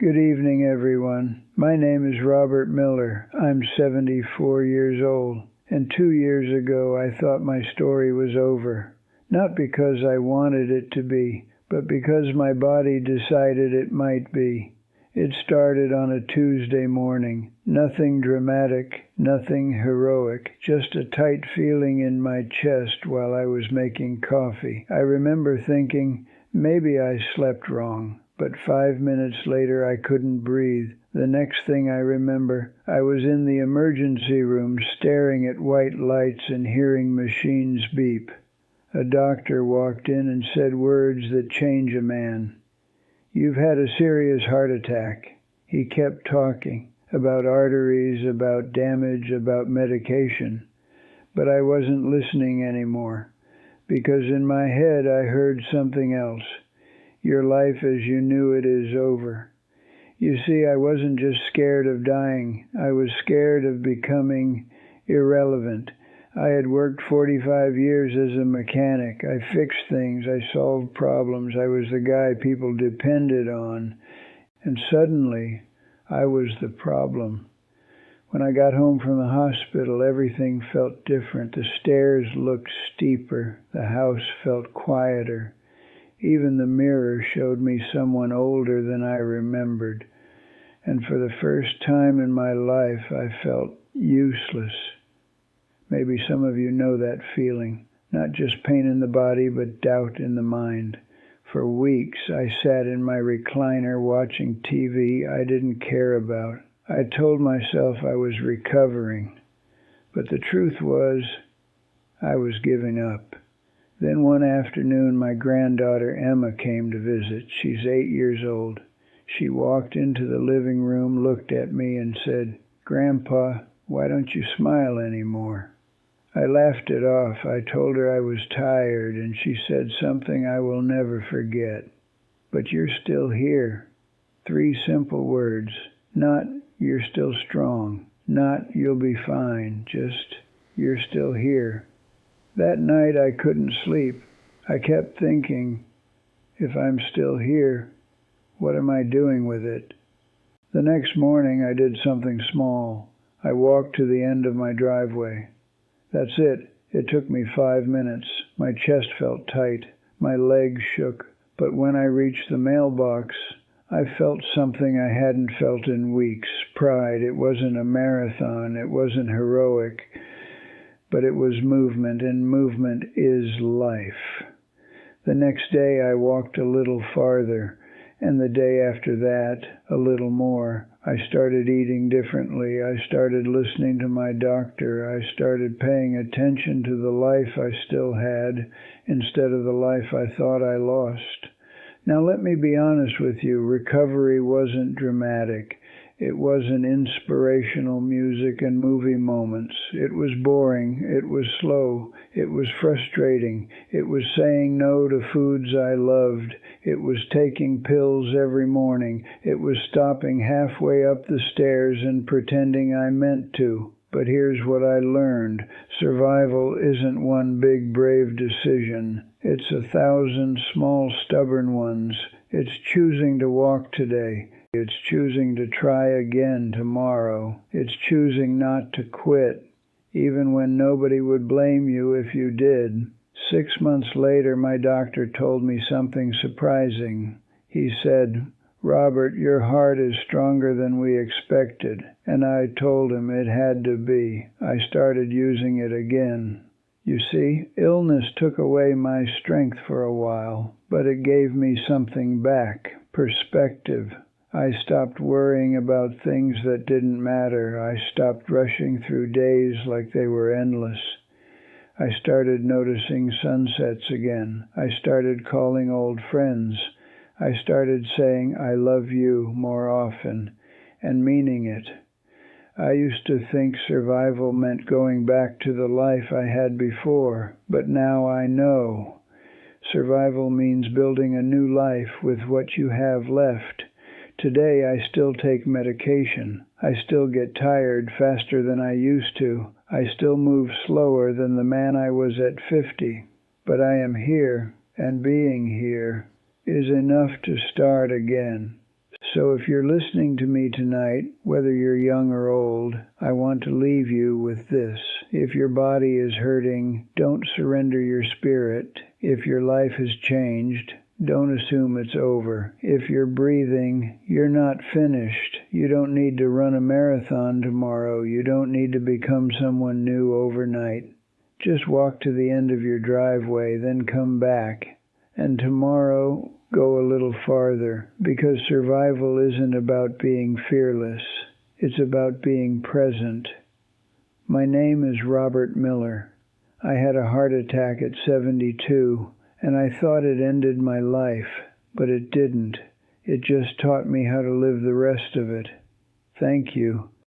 Good evening, everyone. My name is Robert Miller. I'm 74 years old, and 2 years ago I thought my story was over. Not because I wanted it to be, but because my body decided it might be. It started on a Tuesday morning. Nothing dramatic, nothing heroic, just a tight feeling in my chest while I was making coffee. I remember thinking, maybe I slept wrong. But 5 minutes later I couldn't breathe. The next thing I remember, I was in the emergency room staring at white lights and hearing machines beep. A doctor walked in and said words that change a man. "You've had a serious heart attack." He kept talking about arteries, about damage, about medication. But I wasn't listening anymore, because in my head I heard something else. Your life as you knew it is over. You see, I wasn't just scared of dying. I was scared of becoming irrelevant. I had worked 45 years as a mechanic. I fixed things. I solved problems. I was the guy people depended on. And suddenly, I was the problem. When I got home from the hospital, everything felt different. The stairs looked steeper. The house felt quieter. Even the mirror showed me someone older than I remembered. And for the first time in my life, I felt useless. Maybe some of you know that feeling. Not just pain in the body, but doubt in the mind. For weeks, I sat in my recliner watching TV I didn't care about. I told myself I was recovering. But the truth was, I was giving up. Then one afternoon, my granddaughter Emma came to visit. She's 8 years old. She walked into the living room, looked at me, and said, "Grandpa, why don't you smile anymore?" I laughed it off. I told her I was tired, and she said something I will never forget. "But you're still here." 3 simple words. Not, "You're still strong." Not, "You'll be fine." Just, "You're still here." That night I couldn't sleep. I kept thinking, if I'm still here, what am I doing with it? The next morning I did something small. I walked to the end of my driveway. That's it. It took me 5 minutes. My chest felt tight. My legs shook. But when I reached the mailbox, I felt something I hadn't felt in weeks. Pride. It wasn't a marathon. It wasn't heroic. But it was movement, and movement is life. The next day I walked a little farther, and the day after that, a little more. I started eating differently. I started listening to my doctor. I started paying attention to the life I still had instead of the life I thought I lost. Now let me be honest with you, recovery wasn't dramatic. It wasn't inspirational music and movie moments. It was boring. It was slow. It was frustrating. It was saying no to foods I loved. It was taking pills every morning. It was stopping halfway up the stairs and pretending I meant to. But here's what I learned. Survival isn't one big brave decision. It's 1,000 small stubborn ones. It's choosing to walk today. It's choosing to try again tomorrow. It's choosing not to quit, even when nobody would blame you if you did. 6 months later, my doctor told me something surprising. He said, "Robert, your heart is stronger than we expected." And I told him it had to be. I started using it again. You see, illness took away my strength for a while, but it gave me something back, perspective. I stopped worrying about things that didn't matter. I stopped rushing through days like they were endless. I started noticing sunsets again. I started calling old friends. I started saying, "I love you" more often, and meaning it. I used to think survival meant going back to the life I had before, but now I know. Survival means building a new life with what you have left. Today I still take medication. I still get tired faster than I used to. I still move slower than the man I was at 50. But I am here, and being here is enough to start again. So if you're listening to me tonight, whether you're young or old, I want to leave you with this. If your body is hurting, don't surrender your spirit. If your life has changed, don't assume it's over. If you're breathing, you're not finished. You don't need to run a marathon tomorrow. You don't need to become someone new overnight. Just walk to the end of your driveway, then come back. And tomorrow, go a little farther, because survival isn't about being fearless. It's about being present. My name is Robert Miller. I had a heart attack at 72, and I thought it ended my life, but it didn't. It just taught me how to live the rest of it. Thank you.